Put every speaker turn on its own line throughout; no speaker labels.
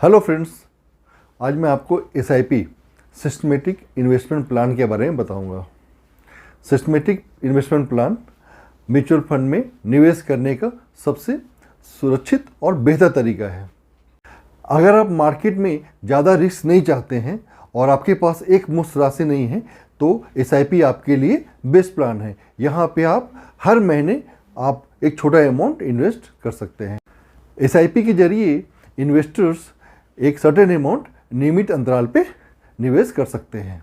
Hello friends, आज मैं आपको एसआईपी सिस्टमेटिक इन्वेस्टमेंट प्लान के बारे में बताऊंगा। Systematic investment plan mutual fund में निवेश करने का सबसे सुरक्षित और बेहतर तरीका है। अगर आप मार्केट में ज़्यादा रिस्क नहीं चाहते हैं और आपके पास एक मुश्त राशि नहीं है तो एसआईपी आपके लिए बेस्ट प्लान है। यहाँ पे आप हर महीने आप एक छोटा अमाउंट इन्वेस्ट कर सकते हैं। एसआईपी के जरिए इन्वेस्टर्स एक सर्टेन अमाउंट नियमित अंतराल पे निवेश कर सकते हैं।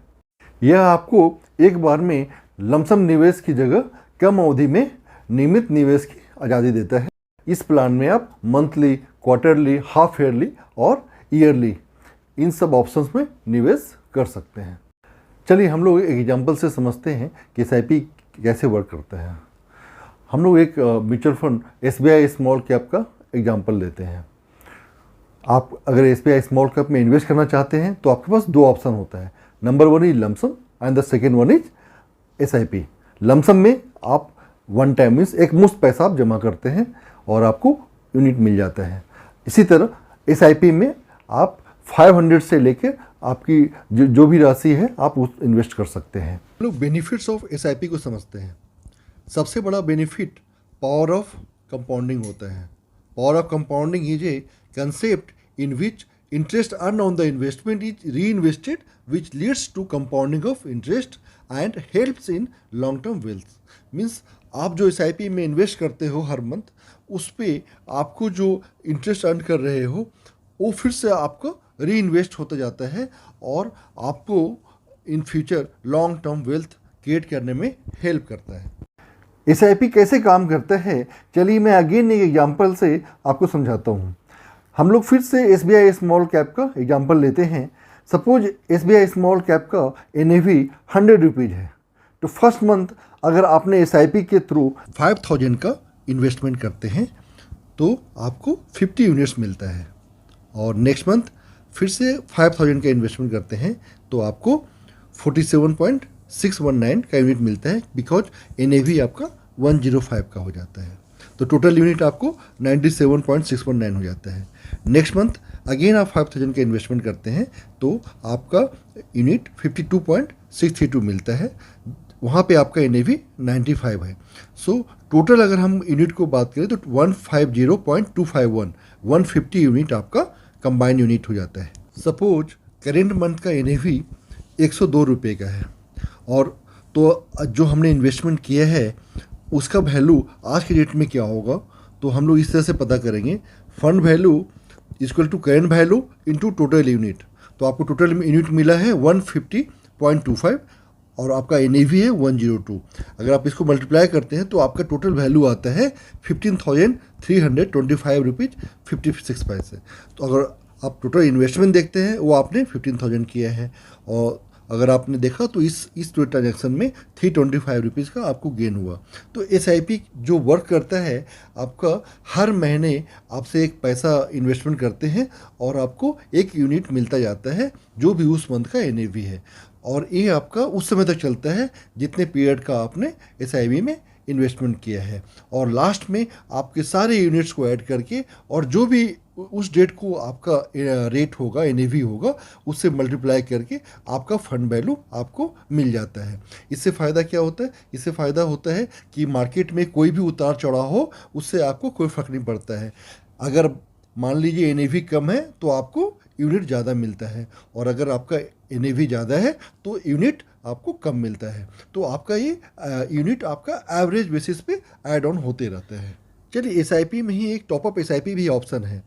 यह आपको एक बार में लमसम निवेश की जगह कम अवधि में नियमित निवेश की आज़ादी देता है। इस प्लान में आप मंथली, क्वार्टरली, हाफ ईयरली और ईयरली इन सब ऑप्शंस में निवेश कर सकते हैं। चलिए हम लोग एक एग्जांपल से समझते हैं कि एसआईपी कैसे वर्क करता है। हम लोग एक mutual fund SBI small cap का एग्जांपल लेते हैं। आप अगर एसबीआई स्मॉल कैप में इन्वेस्ट करना चाहते हैं तो आपके पास दो ऑप्शन होता है। Number one is lump sum and the second one is SIP. Lump sum में आप वन टाइम मीन्स एक मुश्त पैसा आप जमा करते हैं और आपको यूनिट मिल जाता है। इसी तरह एसआईपी में आप 500 से लेकर आपकी जो भी राशि है आप उस इन्वेस्ट कर सकते हैं। हम लोग बेनिफिट्स ऑफ एसआईपी को समझते हैं। सबसे बड़ा बेनिफिट पावर ऑफ कंपाउंडिंग होता है। Power of compounding is a concept in which interest earned on the investment is reinvested, which leads to compounding of interest and helps in long-term wealth. Means आप जो SIP में invest करते हो हर month, उस पर आपको जो इंटरेस्ट अर्न कर रहे हो वो फिर से आपको री इन्वेस्ट होता जाता है और आपको in future long term wealth create करने में हेल्प करता है। एसआईपी कैसे काम करता है, चलिए मैं अगेन एक एग्जांपल से आपको समझाता हूँ। हम लोग फिर से एसबीआई स्मॉल कैप का एग्जांपल लेते हैं। सपोज एसबीआई स्मॉल कैप का एनएवी 100 रुपीज़ है, तो फर्स्ट मंथ अगर आपने एसआईपी के थ्रू 5000 का इन्वेस्टमेंट करते हैं तो आपको 50 यूनिट्स मिलता है और नेक्स्ट मंथ फिर से 5000 का इन्वेस्टमेंट करते हैं तो आपको 47.619 का यूनिट मिलता है, बिकॉज एनएवी आपका 105 का हो जाता है। तो टोटल यूनिट आपको 97.619 हो जाता है। नेक्स्ट मंथ अगेन आप 5000 का इन्वेस्टमेंट करते हैं तो आपका यूनिट 52.632 मिलता है। वहाँ पे आपका एनएवी 95 है। सो टोटल अगर हम यूनिट को बात करें तो 150.251 150 यूनिट आपका कंबाइंड यूनिट हो जाता है। सपोज करेंट मंथ का एनएवी 102 रुपये का है और तो जो हमने इन्वेस्टमेंट किया है उसका वैल्यू आज के डेट में क्या होगा, तो हम लोग इस तरह से पता करेंगे। Fund value equal to current value into total unit. तो आपको टोटल यूनिट मिला है 150.25 और आपका एनएवी है 102। अगर आप इसको मल्टीप्लाई करते हैं तो आपका टोटल वैल्यू आता है 15,325 रुपीज़ 56 पैसे। तो अगर आप टोटल इन्वेस्टमेंट देखते हैं वो आपने 15,000 किया है और अगर आपने देखा तो इस ट्रांजैक्शन में 325 रुपीज़ का आपको गेन हुआ। तो एसआईपी जो वर्क करता है, आपका हर महीने आपसे एक पैसा इन्वेस्टमेंट करते हैं और आपको एक यूनिट मिलता जाता है जो भी उस मंथ का एनएवी है, और ये आपका उस समय तक चलता है जितने पीरियड का आपने एसआईपी में इन्वेस्टमेंट किया है। और लास्ट में आपके सारे यूनिट्स को ऐड करके और जो भी उस डेट को आपका रेट होगा, एनएवी होगा, उससे मल्टीप्लाई करके आपका फंड वैल्यू आपको मिल जाता है। इससे फ़ायदा क्या होता है? इससे फ़ायदा होता है कि मार्केट में कोई भी उतार चढ़ाव हो उससे आपको कोई फ़र्क नहीं पड़ता है। अगर मान लीजिए एनएवी कम है तो आपको यूनिट ज़्यादा मिलता है और अगर आपका एनएवी ज़्यादा है तो यूनिट आपको कम मिलता है। तो आपका ये यूनिट आपका एवरेज बेसिस पे ऐड ऑन होते रहता है। चलिए एसआईपी में ही एक टॉपअप एसआईपी भी ऑप्शन है।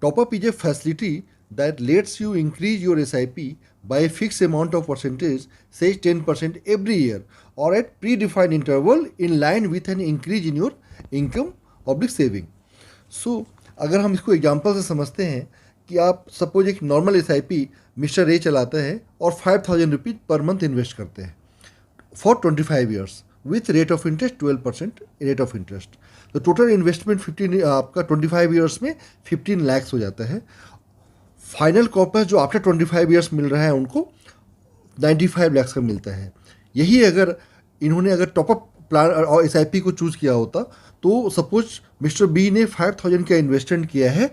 Topup is a facility that lets you increase your SIP by fix amount of percentage से 10% एवरी ईयर और at predefined interval in line with an increase in your income oblique saving. So अगर हम इसको example से समझते हैं कि आप सपोज एक नॉर्मल एसआईपी मिस्टर ए चलाता है और 5,000 रुपीज़ पर मंथ इन्वेस्ट करते हैं for 25 years with rate of interest 12% rate of interest. तो टोटल इन्वेस्टमेंट 15 आपका 25 ईयर्स में 15 लाख हो जाता है। फाइनल कॉर्पस जो आफ्टर 25 ईयर्स मिल रहा है उनको 95 लाख का मिलता है। यही अगर इन्होंने अगर टॉपअप प्लान और एसआईपी को चूज़ किया होता तो सपोज मिस्टर बी ने 5,000 का इन्वेस्टमेंट किया है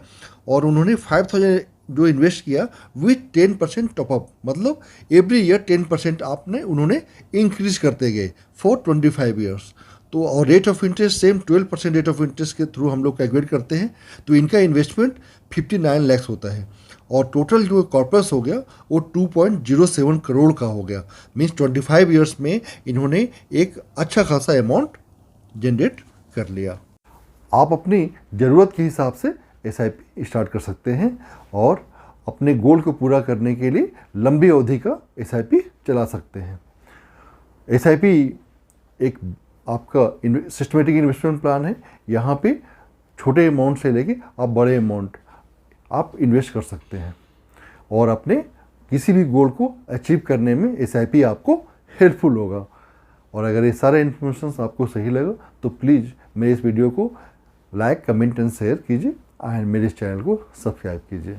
और उन्होंने 5,000 जो इन्वेस्ट किया विथ 10% टॉपअप, मतलब एवरी ईयर 10% आपने उन्होंने इंक्रीज करते गए फॉर 25 ईयर्स। तो और rate of interest same 12% rate of interest के थ्रू हम लोग कैलकुलेट करते हैं। तो इनका इन्वेस्टमेंट 59 लाख होता है और टोटल जो कॉर्पस हो गया वो 2.07 करोड़ का हो गया। मीन्स 25 ईयर्स में इन्होंने एक अच्छा खासा अमाउंट जनरेट कर लिया। आप अपनी ज़रूरत के हिसाब से एसआईपी स्टार्ट कर सकते हैं और अपने गोल को पूरा करने के लिए लंबी अवधि का एसआईपी चला सकते हैं। एसआईपी एक आपका सिस्टमेटिक इन्वेस्टमेंट प्लान है। यहाँ पे छोटे अमाउंट से लेके आप बड़े अमाउंट आप इन्वेस्ट कर सकते हैं और अपने किसी भी गोल को अचीव करने में एसआईपी आपको हेल्पफुल होगा। और अगर ये सारे इन्फॉर्मेशन आपको सही लगा तो प्लीज़ मेरे इस वीडियो को लाइक, कमेंट एंड शेयर कीजिए एंड मेरे इस चैनल को सब्सक्राइब कीजिए।